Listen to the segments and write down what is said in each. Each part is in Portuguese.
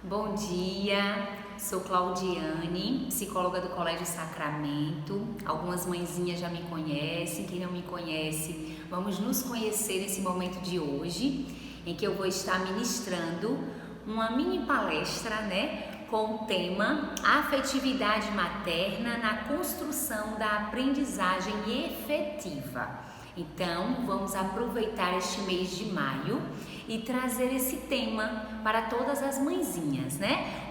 Bom dia, sou Claudiane, psicóloga do Colégio Sacramento. Algumas mãezinhas já me conhecem, quem não me conhece, vamos nos conhecer nesse momento de hoje, em que eu vou estar ministrando uma mini palestra, com o tema Afetividade Materna na Construção da Aprendizagem Efetiva. Então, vamos aproveitar este mês de maio e trazer esse tema para todas as mãezinhas,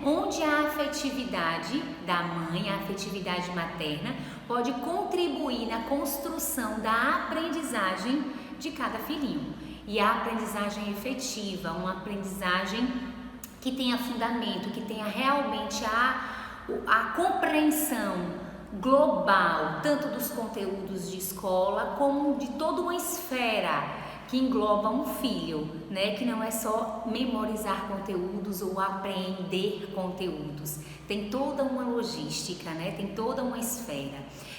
Onde a afetividade da mãe, a afetividade materna, pode contribuir na construção da aprendizagem de cada filhinho. E a aprendizagem efetiva, uma aprendizagem que tenha fundamento, que tenha realmente a compreensão global, tanto dos conteúdos de escola, como de toda uma esfera que engloba um filho, que não é só memorizar conteúdos ou aprender conteúdos. Tem toda uma logística, tem toda uma esfera.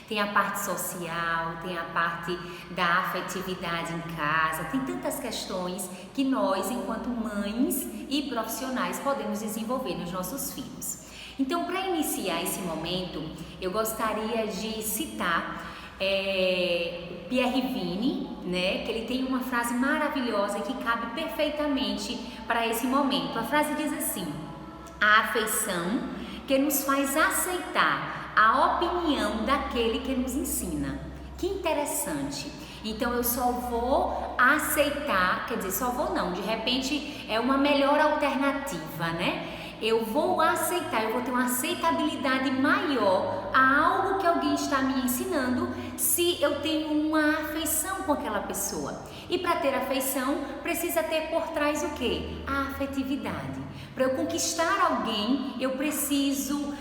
Tem a parte social, tem a parte da afetividade em casa, tem tantas questões que nós, enquanto mães e profissionais, podemos desenvolver nos nossos filhos. Então, para iniciar esse momento, eu gostaria de citar Pierre Vigne, que ele tem uma frase maravilhosa que cabe perfeitamente para esse momento. A frase diz assim: a afeição que nos faz aceitar a opinião daquele que nos ensina. Que interessante! Então eu só vou aceitar, só vou não, de repente é uma melhor alternativa, Eu vou aceitar, eu vou ter uma aceitabilidade maior a algo que alguém está me ensinando se eu tenho uma afeição com aquela pessoa. E para ter afeição, precisa ter por trás o quê? A afetividade. Para eu conquistar alguém, eu preciso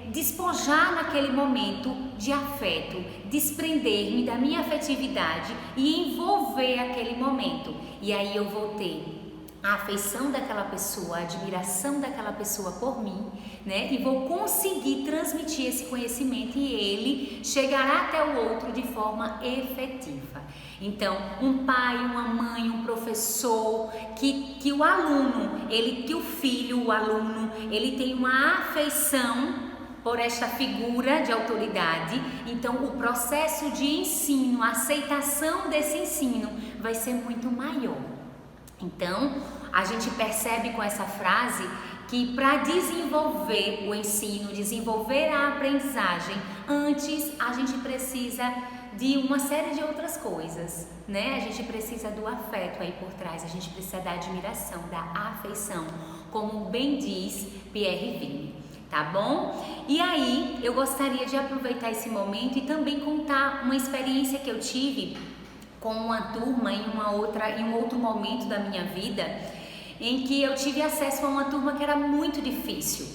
despojar naquele momento de afeto, desprender-me da minha afetividade e envolver aquele momento. E aí eu vou ter a afeição daquela pessoa, a admiração daquela pessoa por mim, E vou conseguir transmitir esse conhecimento e ele chegará até o outro de forma efetiva. Então, um pai, uma mãe, um professor, que o aluno, que o filho, o aluno, ele tem uma afeição por esta figura de autoridade, então o processo de ensino, a aceitação desse ensino vai ser muito maior. Então, a gente percebe com essa frase que para desenvolver o ensino, desenvolver a aprendizagem, antes a gente precisa de uma série de outras coisas, A gente precisa do afeto aí por trás, a gente precisa da admiração, da afeição, como bem diz Pierre Vigne, tá bom? E aí, eu gostaria de aproveitar esse momento e também contar uma experiência que eu tive com uma turma em um outro momento da minha vida, em que eu tive acesso a uma turma que era muito difícil,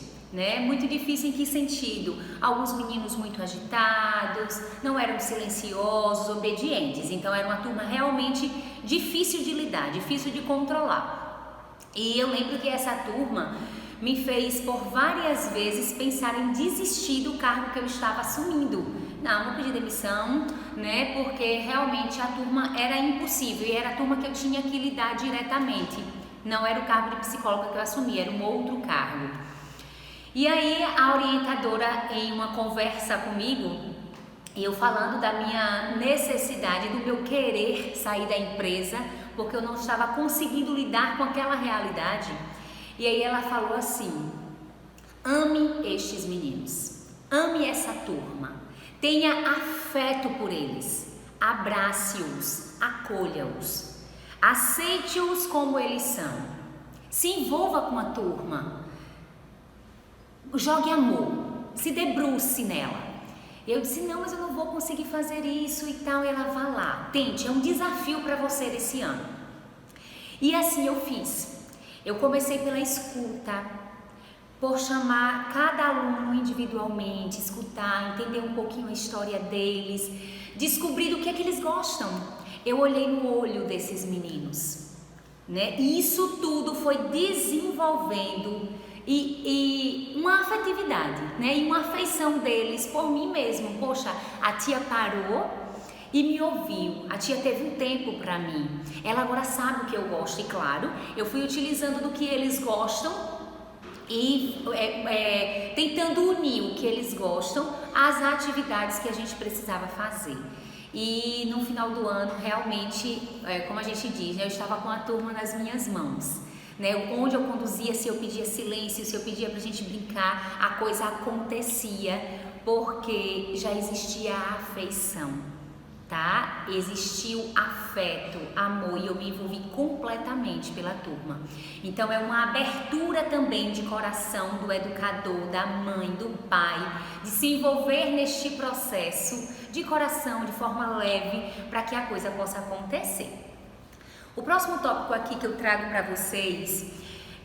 Muito difícil em que sentido? Alguns meninos muito agitados, não eram silenciosos, obedientes, então era uma turma realmente difícil de lidar, difícil de controlar. E eu lembro que essa turma me fez por várias vezes pensar em desistir do cargo que eu estava assumindo. Não, vou pedir demissão, Porque realmente a turma era impossível e era a turma que eu tinha que lidar diretamente. Não era o cargo de psicóloga que eu assumi, era um outro cargo. E aí a orientadora, em uma conversa comigo, eu falando da minha necessidade, do meu querer sair da empresa, porque eu não estava conseguindo lidar com aquela realidade. E aí ela falou assim: ame estes meninos, ame essa turma, tenha afeto por eles, abrace-os, acolha-os, aceite-os como eles são, se envolva com a turma, jogue amor, se debruce nela. Eu disse: não, mas eu não vou conseguir fazer isso e tal. E ela: vá lá, tente, é um desafio para você desse ano. E assim eu fiz. Eu comecei pela escuta, por chamar cada aluno individualmente, escutar, entender um pouquinho a história deles, descobrir do que é que eles gostam. Eu olhei no olho desses meninos, E isso tudo foi desenvolvendo e uma afetividade, E uma afeição deles por mim mesmo. Poxa, a tia parou e me ouviu. A tia teve um tempo para mim. Ela agora sabe o que eu gosto e, claro, eu fui utilizando do que eles gostam e tentando unir o que eles gostam às atividades que a gente precisava fazer. E no final do ano, realmente, como a gente diz, né, eu estava com a turma nas minhas mãos. Né, onde eu conduzia, se eu pedia silêncio, se eu pedia pra gente brincar, a coisa acontecia, porque já existia a afeição, tá? Existiu afeto, amor, e eu me envolvi completamente pela turma. Então é uma abertura também de coração do educador, da mãe, do pai, de se envolver neste processo de coração, de forma leve, para que a coisa possa acontecer. O próximo tópico aqui que eu trago para vocês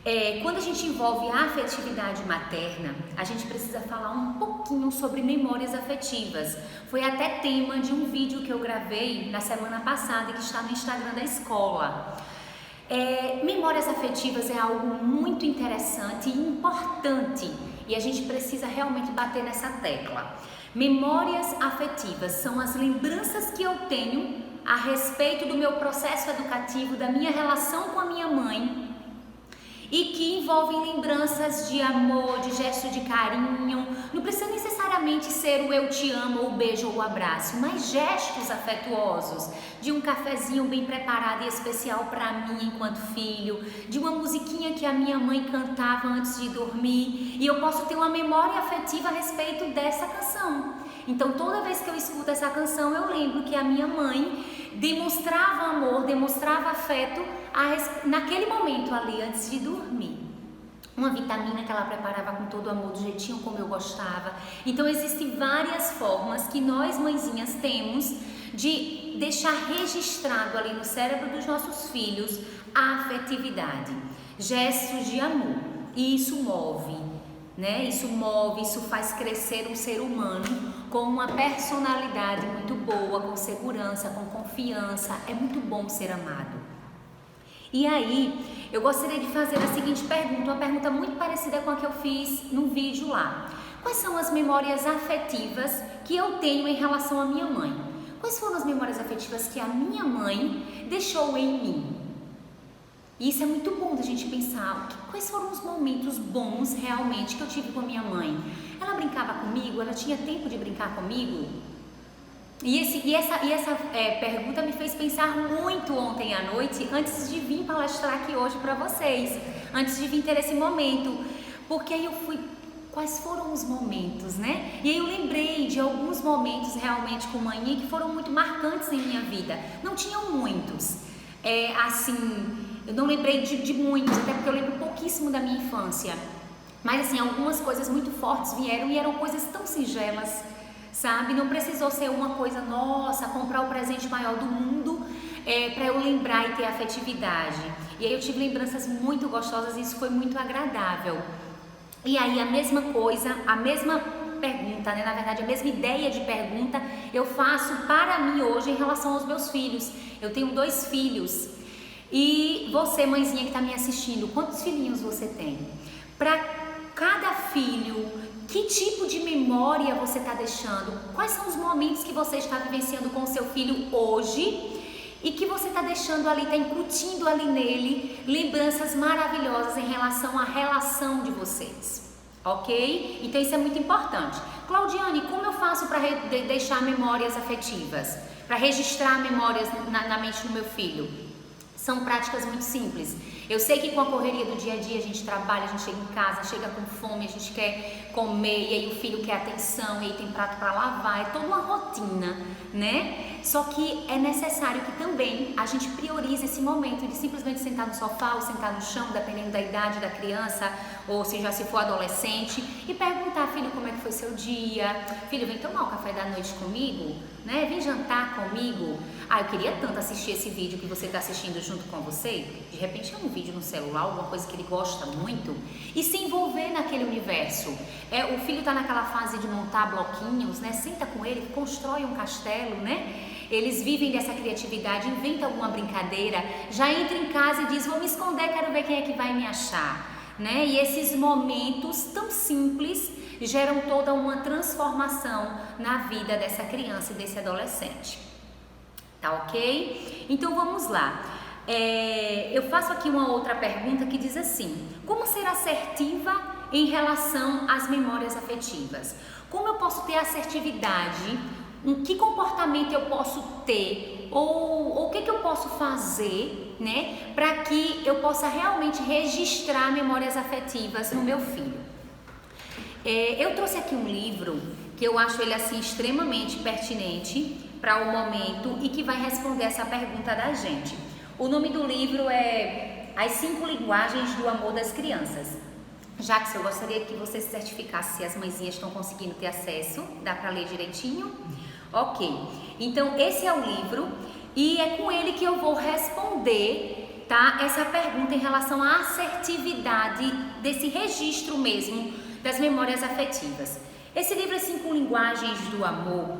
é quando a gente envolve a afetividade materna, a gente precisa falar um pouquinho sobre memórias afetivas. Foi até tema de um vídeo que eu gravei na semana passada e que está no Instagram da escola. Memórias afetivas é algo muito interessante e importante e a gente precisa realmente bater nessa tecla. Memórias afetivas são as lembranças que eu tenho a respeito do meu processo educativo, da minha relação com a minha mãe e que envolvem lembranças de amor, de gesto de carinho. Não precisa necessariamente ser o eu te amo, ou o beijo ou o abraço, mas gestos afetuosos, de um cafezinho bem preparado e especial para mim enquanto filho, de uma musiquinha que a minha mãe cantava antes de dormir, e eu posso ter uma memória afetiva a respeito dessa canção. Então toda vez que eu escuto essa canção eu lembro que a minha mãe demonstrava amor, demonstrava afeto naquele momento ali antes de dormir. Uma vitamina que ela preparava com todo amor, do jeitinho como eu gostava. Então existem várias formas que nós mãezinhas temos de deixar registrado ali no cérebro dos nossos filhos a afetividade, gestos de amor. E isso move, né? Isso move, isso faz crescer um ser humano com uma personalidade muito boa, com segurança, com confiança. É muito bom ser amado. E aí, eu gostaria de fazer a seguinte pergunta, uma pergunta muito parecida com a que eu fiz no vídeo lá. Quais são as memórias afetivas que eu tenho em relação à minha mãe? Quais foram as memórias afetivas que a minha mãe deixou em mim? E isso é muito bom da gente pensar, quais foram os momentos bons realmente que eu tive com a minha mãe? Ela brincava comigo? Ela tinha tempo de brincar comigo? E essa pergunta me fez pensar muito ontem à noite, antes de vir palestrar aqui hoje para vocês, antes de vir ter esse momento, porque aí eu fui, quais foram os momentos, né? E aí eu lembrei de alguns momentos realmente com mãe que foram muito marcantes em minha vida. Não tinham muitos, eu não lembrei de muitos, até porque eu lembro pouquíssimo da minha infância. Mas assim, algumas coisas muito fortes vieram e eram coisas tão singelas, sabe? Não precisou ser uma coisa, nossa, comprar o presente maior do mundo para eu lembrar e ter afetividade. E aí eu tive lembranças muito gostosas e isso foi muito agradável. E aí a mesma coisa, a mesma pergunta, né? Na verdade a mesma ideia de pergunta eu faço para mim hoje em relação aos meus filhos. Eu tenho 2 filhos. E você, mãezinha que está me assistindo, quantos filhinhos você tem? Para cada filho, que tipo de memória você está deixando? Quais são os momentos que você está vivenciando com o seu filho hoje e que você está deixando ali, está incutindo ali nele lembranças maravilhosas em relação à relação de vocês, ok? Então isso é muito importante. Claudiane, como eu faço para deixar memórias afetivas? Para registrar memórias na mente do meu filho? São práticas muito simples. Eu sei que com a correria do dia a dia a gente trabalha, a gente chega em casa, chega com fome, a gente quer comer, e aí o filho quer atenção, e aí tem prato para lavar, é toda uma rotina, né? Só que é necessário que também a gente priorize esse momento de simplesmente sentar no sofá ou sentar no chão, dependendo da idade da criança, ou se já se for adolescente, e perguntar, filho, como é que foi seu dia? Filho, vem tomar o café da noite comigo, né? Vem jantar comigo. Eu queria tanto assistir esse vídeo que você está assistindo junto com você. De repente é um vídeo no celular, alguma coisa que ele gosta muito, e se envolver naquele universo. O filho está naquela fase de montar bloquinhos, né? Senta com ele, constrói um castelo, né? Eles vivem dessa criatividade, inventa alguma brincadeira, já entra em casa e diz, vou me esconder, quero ver quem é que vai me achar, né? E esses momentos tão simples geram toda uma transformação na vida dessa criança e desse adolescente. Tá ok? Então vamos lá. Eu faço aqui uma outra pergunta que diz assim: como ser assertiva em relação às memórias afetivas. Como eu posso ter assertividade? Que comportamento eu posso ter? Ou o que eu posso fazer, né, para que eu possa realmente registrar memórias afetivas no meu filho? Eu trouxe aqui um livro que eu acho ele assim extremamente pertinente para o momento e que vai responder essa pergunta da gente. O nome do livro é As 5 Linguagens do Amor das Crianças. Jackson, eu gostaria que você se certificasse se as mãezinhas estão conseguindo ter acesso. Dá para ler direitinho? Ok. Então, esse é o livro e é com ele que eu vou responder, tá, essa pergunta em relação à assertividade desse registro mesmo das memórias afetivas. Esse livro, As 5 Linguagens do Amor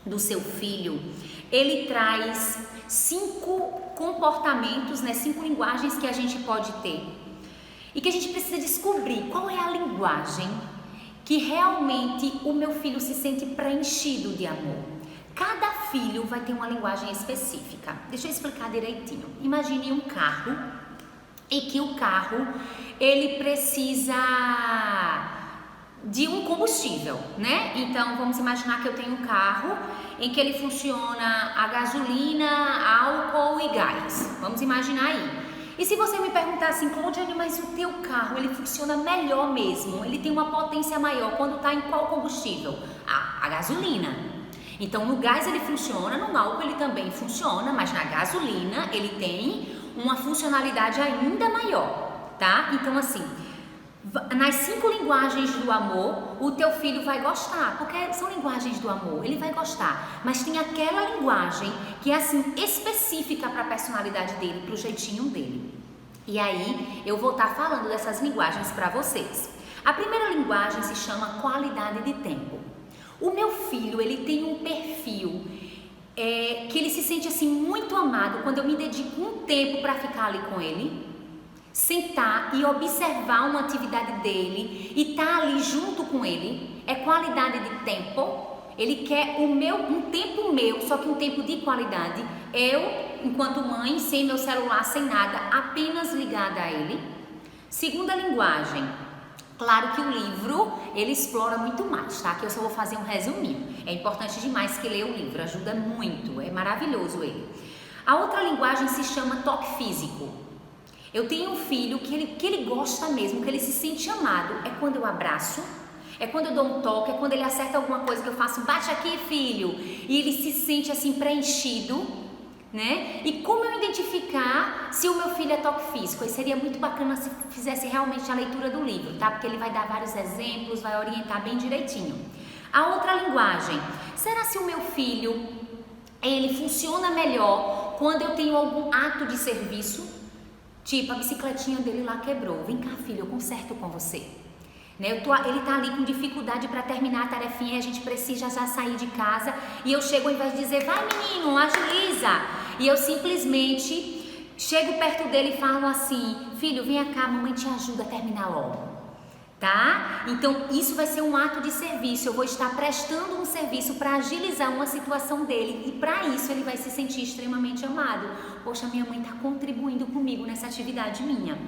do seu filho, ele traz 5 comportamentos, né, 5 linguagens que a gente pode ter e que a gente precisa descobrir qual é a linguagem que realmente o meu filho se sente preenchido de amor. Cada filho vai ter uma linguagem específica. Deixa eu explicar direitinho. Imagine um carro e que o carro ele precisa de um combustível, né? Então vamos imaginar que eu tenho um carro em que ele funciona a gasolina, álcool e gás. Vamos imaginar aí. E se você me perguntar assim, Claudiane, mas o teu carro, ele funciona melhor mesmo, ele tem uma potência maior quando está em qual combustível? A gasolina. Então no gás ele funciona, no álcool ele também funciona, mas na gasolina ele tem uma funcionalidade ainda maior, tá? Então assim, nas 5 linguagens do amor, o teu filho vai gostar, porque são linguagens do amor, ele vai gostar, mas tem aquela linguagem que é assim específica para a personalidade dele, para o jeitinho dele. E aí eu vou estar falando dessas linguagens para vocês. A primeira linguagem se chama qualidade de tempo. O meu filho, ele tem um perfil que ele se sente assim muito amado quando eu me dedico um tempo para ficar ali com ele, sentar e observar uma atividade dele e estar ali junto com ele. É qualidade de tempo. Ele quer um tempo meu, só que um tempo de qualidade. Eu, enquanto mãe, sem meu celular, sem nada, apenas ligada a ele. Segunda linguagem. Claro que o livro, ele explora muito mais, tá? Que eu só vou fazer um resuminho. É importante demais que leia o livro, ajuda muito, é maravilhoso ele. A outra linguagem se chama toque físico. Eu tenho um filho que ele gosta mesmo, que ele se sente amado. É quando eu abraço, é quando eu dou um toque, é quando ele acerta alguma coisa que eu faço, bate aqui, filho. E ele se sente assim preenchido, né? E como eu identificar se o meu filho é toque físico? E seria muito bacana se fizesse realmente a leitura do livro, tá? Porque ele vai dar vários exemplos, vai orientar bem direitinho. A outra linguagem. Será se o meu filho, ele funciona melhor quando eu tenho algum ato de serviço? Tipo, a bicicletinha dele lá quebrou. Vem cá, filho, eu conserto com você. Né? Ele tá ali com dificuldade para terminar a tarefinha e a gente precisa já sair de casa. E eu chego, ao invés de dizer, vai menino, agiliza. E eu simplesmente chego perto dele e falo assim, filho, vem cá, mamãe te ajuda a terminar logo. Tá? Então, isso vai ser um ato de serviço. Eu vou estar prestando um serviço para agilizar uma situação dele. E para isso, ele vai se sentir extremamente amado. Poxa, minha mãe está contribuindo comigo nessa atividade minha.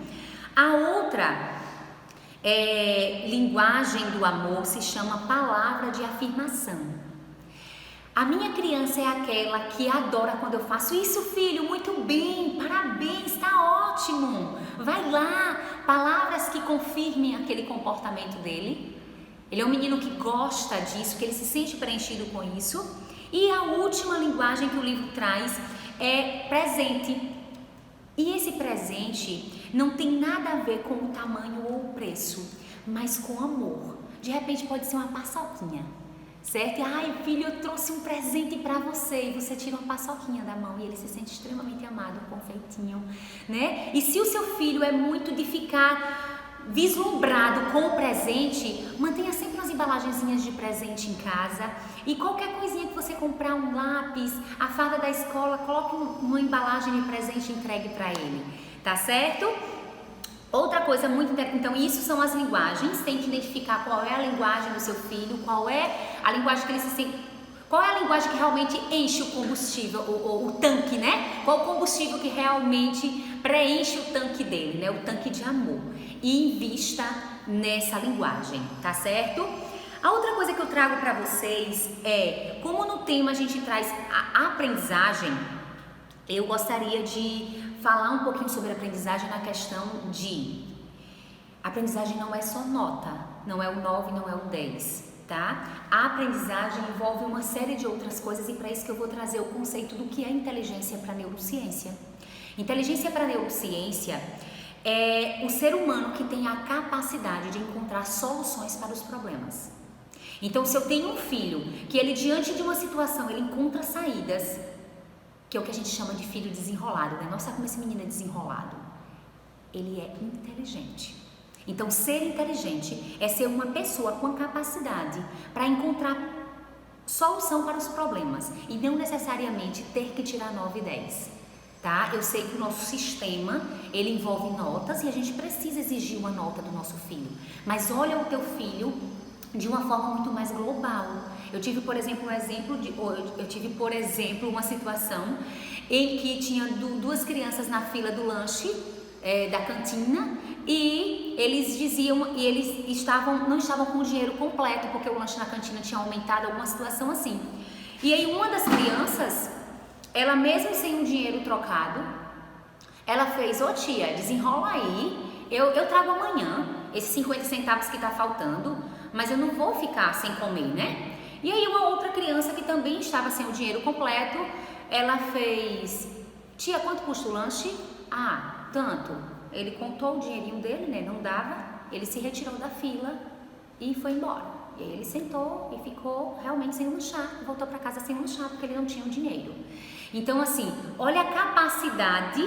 A outra linguagem do amor se chama palavra de afirmação. A minha criança é aquela que adora quando eu faço isso, filho, muito bem, parabéns, está ótimo, vai lá, palavras que confirmem aquele comportamento dele. Ele é um menino que gosta disso, que ele se sente preenchido com isso. E a última linguagem que o livro traz é presente. E esse presente não tem nada a ver com o tamanho ou o preço, mas com amor. De repente pode ser uma paçoquinha. Certo? E, ai, filho, eu trouxe um presente para você. E você tira uma paçoquinha da mão e ele se sente extremamente amado, um confeitinho, né? E se o seu filho é muito de ficar vislumbrado com o presente, mantenha sempre umas embalagenzinhas de presente em casa. E qualquer coisinha que você comprar, um lápis, a farda da escola, coloque uma embalagem de presente e entregue para ele. Tá certo? Outra coisa muito interessante, então isso são as linguagens, tem que identificar qual é a linguagem do seu filho, qual é a linguagem que ele se sente, qual é a linguagem que realmente enche o combustível, o tanque, né? Qual o combustível que realmente preenche o tanque dele, né? O tanque de amor. E invista nessa linguagem, tá certo? A outra coisa que eu trago para vocês é, como no tema a gente traz a aprendizagem, eu gostaria de falar um pouquinho sobre aprendizagem na questão de aprendizagem não é só nota, não é o 9, não é o 10, tá? A aprendizagem envolve uma série de outras coisas e para isso que eu vou trazer o conceito do que é inteligência para neurociência. Inteligência para neurociência é o ser humano que tem a capacidade de encontrar soluções para os problemas. Então, se eu tenho um filho que ele diante de uma situação ele encontra saídas, que é o que a gente chama de filho desenrolado, né? Nossa, como esse menino é desenrolado. Ele é inteligente. Então, ser inteligente é ser uma pessoa com a capacidade para encontrar solução para os problemas e não necessariamente ter que tirar 9 e 10, tá? Eu sei que o nosso sistema, ele envolve notas e a gente precisa exigir uma nota do nosso filho, mas olha o teu filho de uma forma muito mais global. Eu tive, por exemplo, uma situação em que tinha duas crianças na fila do lanche da cantina e eles diziam, e eles não estavam com o dinheiro completo porque o lanche na cantina tinha aumentado, alguma situação assim. E aí uma das crianças, ela mesmo sem o dinheiro trocado, ela fez: ô tia, desenrola aí, eu trago amanhã esses 50 centavos que tá faltando, mas eu não vou ficar sem comer, né? E aí uma outra criança que também estava sem o dinheiro completo, ela fez: tia, quanto custa o lanche? Ah, tanto. Ele contou o dinheirinho dele, né? Não dava. Ele se retirou da fila e foi embora. E aí ele sentou e ficou realmente sem lanchar. Voltou para casa sem lanchar porque ele não tinha o dinheiro. Então, assim, olha a capacidade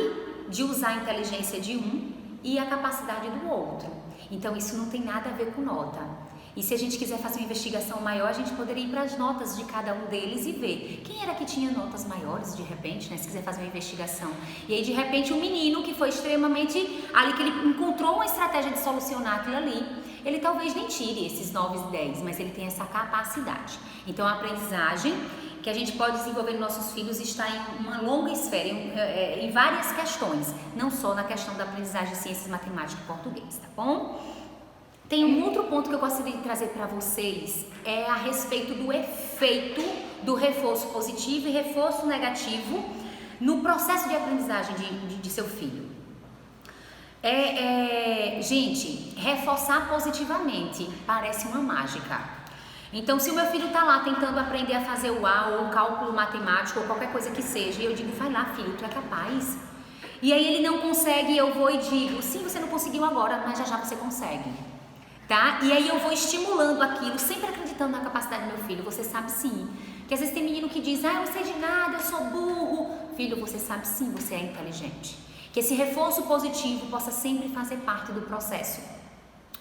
de usar a inteligência de um e a capacidade do outro. Então, isso não tem nada a ver com nota. E se a gente quiser fazer uma investigação maior, a gente poderia ir para as notas de cada um deles e ver quem era que tinha notas maiores de repente, né? Se quiser fazer uma investigação. E aí, de repente, um menino que foi extremamente ali, que ele encontrou uma estratégia de solucionar aquilo ali, ele talvez nem tire esses 9 e 10, mas ele tem essa capacidade. Então, a aprendizagem que a gente pode desenvolver nos nossos filhos está em uma longa esfera, em várias questões, não só na questão da aprendizagem de ciências, matemática e português, tá bom? Tem um outro ponto que eu gostaria de trazer para vocês, é a respeito do efeito do reforço positivo e reforço negativo no processo de aprendizagem de seu filho. Gente, reforçar positivamente parece uma mágica. Então, se o meu filho está lá tentando aprender a fazer o A ou um cálculo matemático ou qualquer coisa que seja, e eu digo: vai lá, filho, tu é capaz. E aí ele não consegue, eu vou e digo: sim, você não conseguiu agora, mas já você consegue. Tá? E aí eu vou estimulando aquilo, sempre acreditando na capacidade do meu filho. Você sabe sim, que às vezes tem menino que diz: ah, eu não sei de nada, eu sou burro. Filho, você sabe sim, você é inteligente. Que esse reforço positivo possa sempre fazer parte do processo.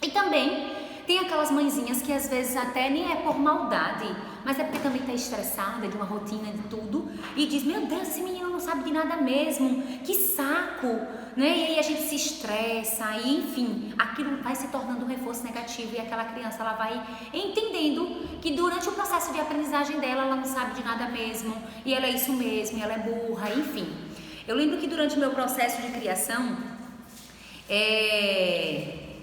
E também tem aquelas mãezinhas que às vezes até nem é por maldade, mas é porque também está estressada de uma rotina de tudo e diz: meu Deus, esse menino não sabe de nada mesmo, que saco, né? E aí a gente se estressa e enfim, aquilo vai se tornando um reforço negativo e aquela criança ela vai entendendo que durante o processo de aprendizagem dela ela não sabe de nada mesmo e ela é isso mesmo, e ela é burra, enfim. Eu lembro que durante o meu processo de criação,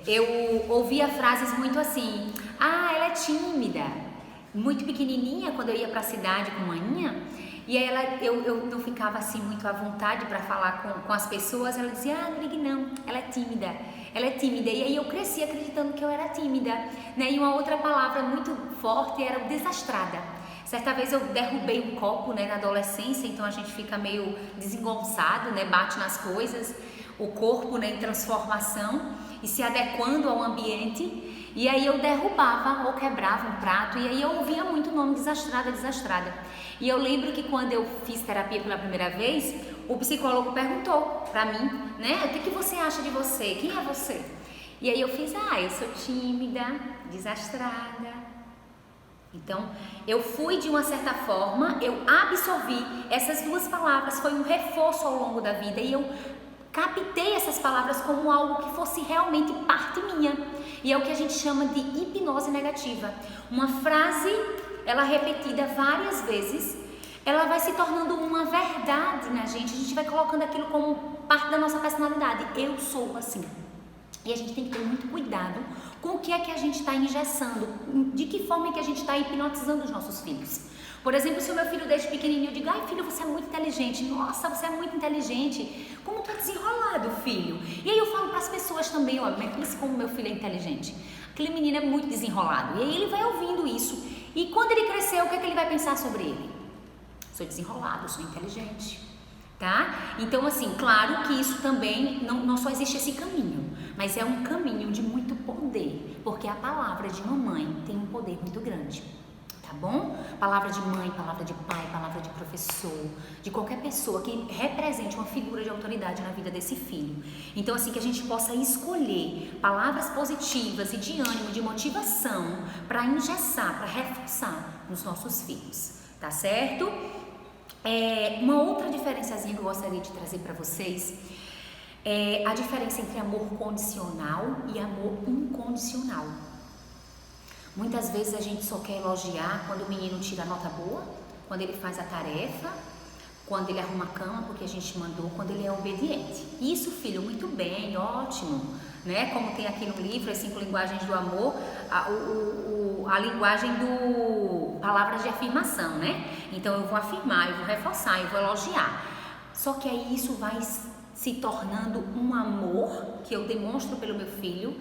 eu ouvia frases muito assim: ah, ela é tímida. Muito pequenininha, quando eu ia para a cidade com a maninha, e aí eu não ficava assim muito à vontade para falar com as pessoas, ela dizia: ah, não ligue não, ela é tímida, ela é tímida. E aí eu cresci acreditando que eu era tímida, né? E uma outra palavra muito forte era o desastrada. Certa vez eu derrubei um copo, né, na adolescência, então a gente fica meio desengonçado, né, bate nas coisas, o corpo, né, em transformação e se adequando ao ambiente. E aí eu derrubava ou quebrava um prato e aí eu ouvia muito o nome desastrada, desastrada. E eu lembro que quando eu fiz terapia pela primeira vez, o psicólogo perguntou pra mim, né, o que você acha de você? Quem é você? E aí eu fiz: ah, eu sou tímida, desastrada. Então, eu fui de uma certa forma, eu absorvi essas duas palavras, foi um reforço ao longo da vida e eu captei essas palavras como algo que fosse realmente parte minha. E é o que a gente chama de hipnose negativa. Uma frase, ela repetida várias vezes, ela vai se tornando uma verdade na gente. A gente vai colocando aquilo como parte da nossa personalidade. Eu sou assim. E a gente tem que ter muito cuidado com o que é que a gente está engessando, de que forma é que a gente está hipnotizando os nossos filhos. Por exemplo, se o meu filho desde pequenininho, eu digo, ai filho, você é muito inteligente, nossa, você é muito inteligente, como tu é desenrolado, filho. E aí eu falo para as pessoas também, ó, pense como meu filho é inteligente. Aquele menino é muito desenrolado. E aí ele vai ouvindo isso. E quando ele crescer, o que é que ele vai pensar sobre ele? Sou desenrolado, sou inteligente. Tá? Então, assim, claro que isso também, não só existe esse caminho, mas é um caminho de muito poder, porque a palavra de mamãe tem um poder muito grande, tá bom? Palavra de mãe, palavra de pai, palavra de professor, de qualquer pessoa que represente uma figura de autoridade na vida desse filho. Então, assim, que a gente possa escolher palavras positivas e de ânimo, de motivação, para engessar, para reforçar nos nossos filhos, tá certo? Uma outra diferenciazinha que eu gostaria de trazer para vocês é a diferença entre amor condicional e amor incondicional. Muitas vezes a gente só quer elogiar quando o menino tira a nota boa, quando ele faz a tarefa, quando ele arruma a cama porque a gente mandou, quando ele é obediente. Isso, filho, muito bem, ótimo, né? Como tem aqui no livro, as 5 linguagens do amor, a linguagem do palavras de afirmação, né? Então eu vou afirmar, eu vou reforçar, eu vou elogiar. Só que aí isso vai se tornando um amor que eu demonstro pelo meu filho,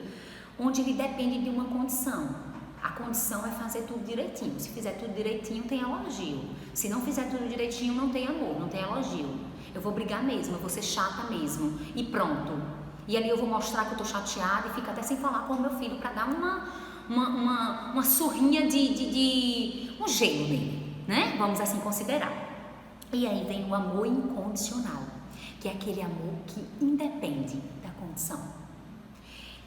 onde ele depende de uma condição. A condição é fazer tudo direitinho. Se fizer tudo direitinho, tem elogio. Se não fizer tudo direitinho, não tem amor, não tem elogio. Eu vou brigar mesmo, eu vou ser chata mesmo. E pronto. E ali eu vou mostrar que eu tô chateada e fico até sem falar com o meu filho para dar uma surrinha de um gelo nele, né? Vamos assim considerar. E aí vem o amor incondicional, que é aquele amor que independe da condição.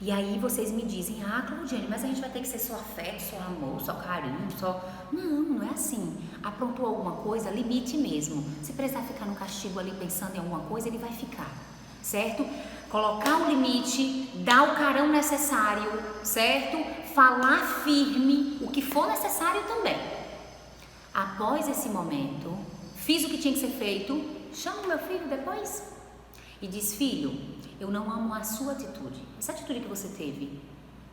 E aí vocês me dizem, Claudiane, mas a gente vai ter que ser só afeto, só amor, só carinho, só... Não é assim. Aprontou alguma coisa, limite mesmo. Se precisar ficar no castigo ali pensando em alguma coisa, ele vai ficar, certo? Colocar o limite, dar o carão necessário, certo? Falar firme, o que for necessário também. Após esse momento, fiz o que tinha que ser feito, chamo meu filho depois e diz, filho, eu não amo a sua atitude, essa atitude que você teve,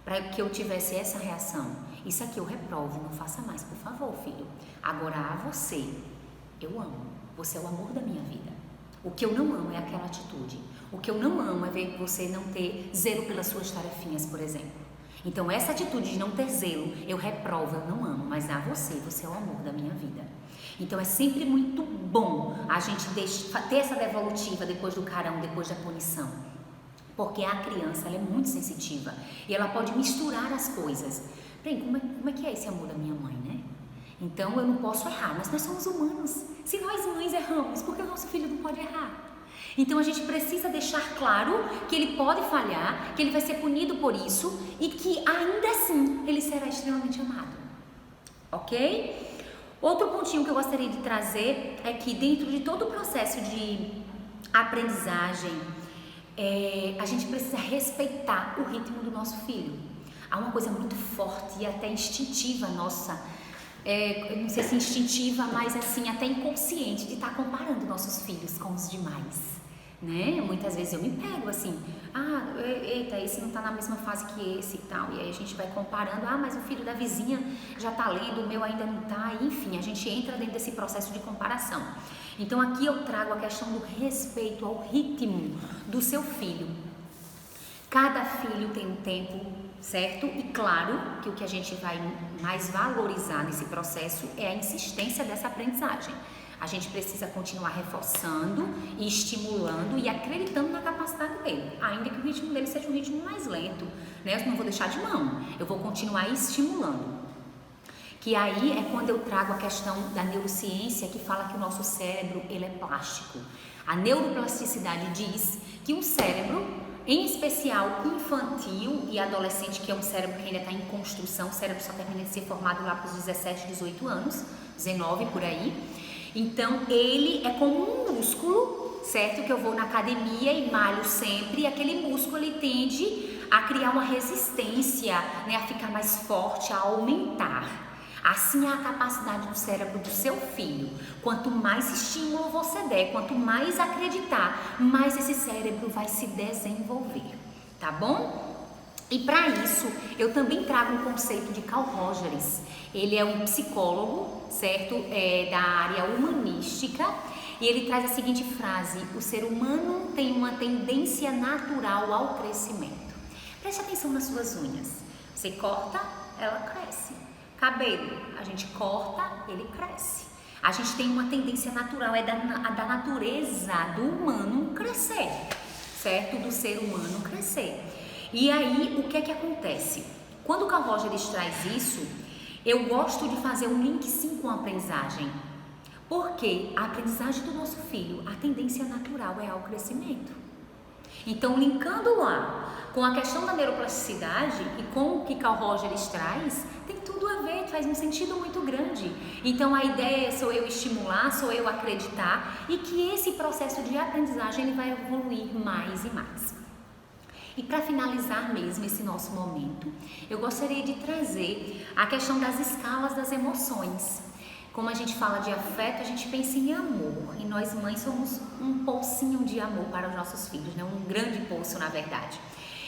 para que eu tivesse essa reação, isso aqui eu reprovo, não faça mais, por favor, filho. Agora a você, eu amo, você é o amor da minha vida. O que eu não amo é aquela atitude. O que eu não amo é ver você não ter zelo pelas suas tarefinhas, por exemplo. Então essa atitude de não ter zelo, eu reprovo, eu não amo, mas a você, você é o amor da minha vida. Então é sempre muito bom a gente ter essa devolutiva depois do carão, depois da punição. Porque a criança, ela é muito sensitiva e ela pode misturar as coisas. Bem, como é que é esse amor da minha mãe, né? Então eu não posso errar, mas nós somos humanos. Se nós mães erramos, por que o nosso filho não pode errar? Então a gente precisa deixar claro que ele pode falhar, que ele vai ser punido por isso e que ainda assim ele será extremamente amado. Ok? Outro pontinho que eu gostaria de trazer é que dentro de todo o processo de aprendizagem, a gente precisa respeitar o ritmo do nosso filho. Há uma coisa muito forte e até instintiva nossa, não sei se instintiva, mas assim, até inconsciente, de estar comparando nossos filhos com os demais, né? Muitas vezes eu me pego assim, eita, esse não está na mesma fase que esse e tal, e aí a gente vai comparando, mas o filho da vizinha já está lendo, o meu ainda não está, enfim, a gente entra dentro desse processo de comparação. Então aqui eu trago a questão do respeito ao ritmo do seu filho. Cada filho tem um tempo, certo? E claro que o que a gente vai mais valorizar nesse processo é a insistência dessa aprendizagem. A gente precisa continuar reforçando e estimulando e acreditando na capacidade dele, ainda que o ritmo dele seja um ritmo mais lento, né? Eu não vou deixar de mão, eu vou continuar estimulando. Que aí é quando eu trago a questão da neurociência, que fala que o nosso cérebro, ele é plástico. A neuroplasticidade diz que o cérebro, em especial infantil e adolescente, que é um cérebro que ainda está em construção, o cérebro só termina de ser formado lá para os 17, 18 anos, 19 por aí. Então ele é como um músculo, certo? Que eu vou na academia e malho sempre, e aquele músculo ele tende a criar uma resistência, né? A ficar mais forte, a aumentar. Assim é a capacidade do cérebro do seu filho. Quanto mais estímulo você der, quanto mais acreditar, mais esse cérebro vai se desenvolver, tá bom? E para isso, eu também trago um conceito de Carl Rogers. Ele é um psicólogo, certo? Da área humanística. E ele traz a seguinte frase: o ser humano tem uma tendência natural ao crescimento. Preste atenção nas suas unhas. Você corta, ela cresce. Cabelo, a gente corta, ele cresce. A gente tem uma tendência natural, da natureza do humano crescer, certo? Do ser humano crescer. E aí, o que é que acontece? Quando o Carl Rogers traz isso, eu gosto de fazer um link sim com a aprendizagem. Porque a aprendizagem do nosso filho, a tendência natural é ao crescimento. Então, linkando lá com a questão da neuroplasticidade e com o que Carl Rogers traz, tem tudo a ver, faz um sentido muito grande. Então, a ideia sou eu estimular, sou eu acreditar e que esse processo de aprendizagem ele vai evoluir mais e mais. E para finalizar mesmo esse nosso momento, eu gostaria de trazer a questão das escalas das emoções. Como a gente fala de afeto, a gente pensa em amor. E nós mães somos um pocinho de amor para os nossos filhos, né? Um grande poço, na verdade.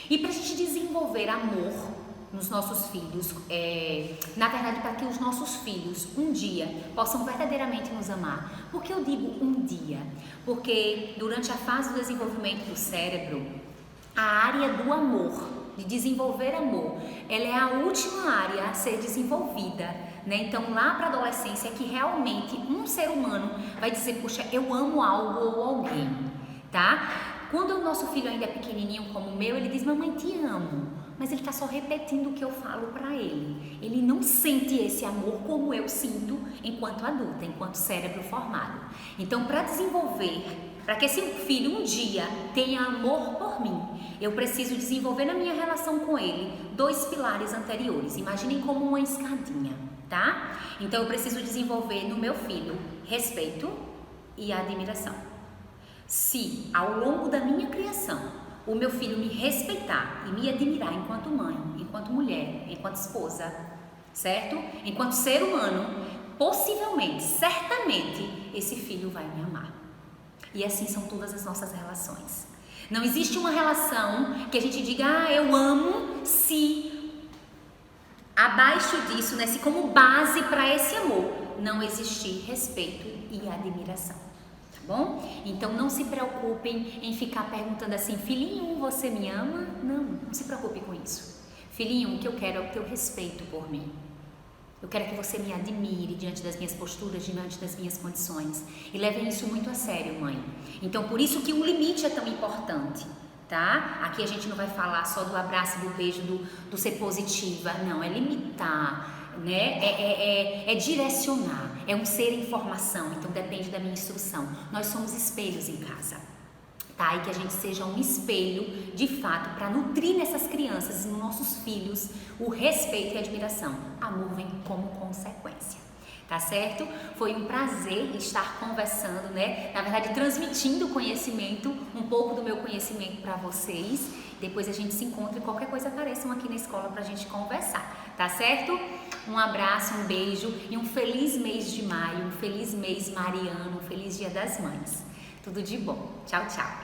E para a gente desenvolver amor nos nossos filhos, na verdade, para que os nossos filhos um dia possam verdadeiramente nos amar. Por que eu digo um dia? Porque durante a fase do desenvolvimento do cérebro, a área do amor, de desenvolver amor, ela é a última área a ser desenvolvida, né? Então lá para a adolescência é que realmente um ser humano vai dizer, puxa, eu amo algo ou alguém, tá? Quando o nosso filho ainda é pequenininho como o meu, ele diz, mamãe, te amo, mas ele está só repetindo o que eu falo para ele. Ele não sente esse amor como eu sinto enquanto adulta, enquanto cérebro formado. Então, para desenvolver, para que esse filho um dia tenha amor por mim, eu preciso desenvolver na minha relação com ele 2 pilares anteriores. Imaginem como uma escadinha, tá? Então eu preciso desenvolver no meu filho respeito e admiração. Se ao longo da minha criação o meu filho me respeitar e me admirar enquanto mãe, enquanto mulher, enquanto esposa, certo? Enquanto ser humano, possivelmente, certamente, esse filho vai me amar. E assim são todas as nossas relações. Não existe uma relação que a gente diga, eu amo, se abaixo disso, né, se como base para esse amor não existir respeito e admiração, tá bom? Então não se preocupem em ficar perguntando assim, filhinho, você me ama? Não se preocupe com isso. Filhinho, o que eu quero é o teu respeito por mim. Eu quero que você me admire diante das minhas posturas, diante das minhas condições. E levem isso muito a sério, mãe. Então, por isso que o limite é tão importante, tá? Aqui a gente não vai falar só do abraço, do beijo, do ser positiva. Não, é limitar, né? É direcionar. É um ser em formação, então depende da minha instrução. Nós somos espelhos em casa. Tá? E que a gente seja um espelho, de fato, para nutrir nessas crianças e nos nossos filhos o respeito e a admiração. Amor vem como consequência, tá certo? Foi um prazer estar conversando, né? Na verdade, transmitindo conhecimento, um pouco do meu conhecimento para vocês. Depois a gente se encontra e qualquer coisa apareçam aqui na escola para a gente conversar, tá certo? Um abraço, um beijo e um feliz mês de maio, um feliz mês mariano, um feliz Dia das Mães. Tudo de bom. Tchau, tchau.